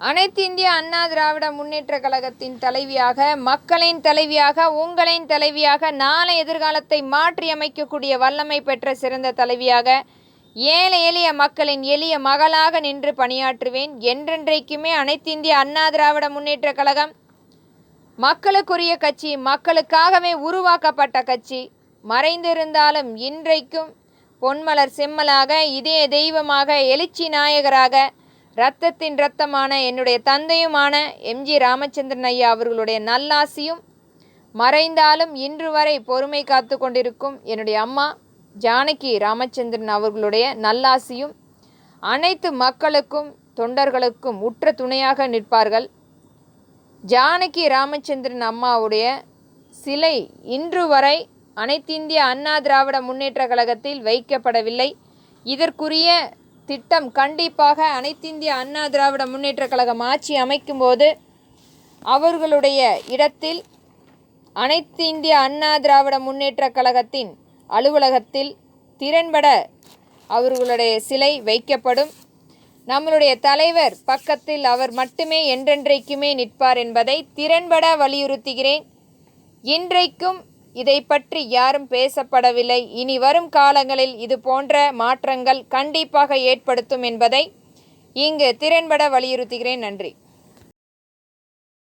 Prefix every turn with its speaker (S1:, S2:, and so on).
S1: அனைத்து இந்திய அண்ணா திராவிட முன்னேற்ற கழகத்தின் தலைவியாக, மக்களின் தலைவியாக, உங்களின் தலைவியாக, நாளை எதிர்காலத்தை மாற்றி அமைக்கக்கூடிய வல்லமை பெற்ற சிறந்த தலைவியாக, ஏழை எளிய மக்களின் எளிய மகளாக நின்று பணியாற்றுவேன். என்றென்றைக்குமே அனைத்து இந்திய அண்ணா திராவிட முன்னேற்ற கழகம் மக்களுக்குரிய கட்சி, மக்களுக்காகவே உருவாக்கப்பட்ட கட்சி. மறைந்திருந்தாலும் இன்றைக்கும் பொன்மலர் செம்மலாக, இதய தெய்வமாக, எழுச்சி நாயகராக, இரத்தத்தின் இரத்தமான என்னுடைய தந்தையுமான எம்ஜி ராமச்சந்திரன் ஐயா அவர்களுடைய நல்லாசியும், மறைந்தாலும் இன்று வரை பொறுமை காத்து கொண்டிருக்கும் என்னுடைய அம்மா ஜானகி ராமச்சந்திரன் அவர்களுடைய நல்லாசியும் அனைத்து மக்களுக்கும் தொண்டர்களுக்கும் உற்ற துணையாக நிற்பார்கள். ஜானகி ராமச்சந்திரன் அம்மாவுடைய சிலை இன்று வரை அனைத்திந்திய அண்ணா திராவிட முன்னேற்ற கழகத்தில் வைக்கப்படவில்லை. இதற்குரிய திட்டம் கண்டிப்பாக அனைத்திந்திய அண்ணா திராவிட முன்னேற்ற கழகம் ஆட்சி அமைக்கும்போது அவர்களுடைய இடத்தில் அனைத்து இந்திய அண்ணா திராவிட முன்னேற்ற கழகத்தின் அலுவலகத்தில் திறன்பட அவர்களுடைய சிலை வைக்கப்படும். நம்மளுடைய தலைவர் பக்கத்தில் அவர் மட்டுமே என்றென்றைக்குமே நிற்பார் என்பதை திறன்பட வலியுறுத்துகிறேன். இன்றைக்கும் இதை பற்றி யாரும் பேசப்படவில்லை. இனி வரும் காலங்களில் இது போன்ற மாற்றங்கள் கண்டிப்பாக ஏற்படுத்தும் என்பதை இங்கு திறன்பட வலியுறுத்துகிறேன். நன்றி.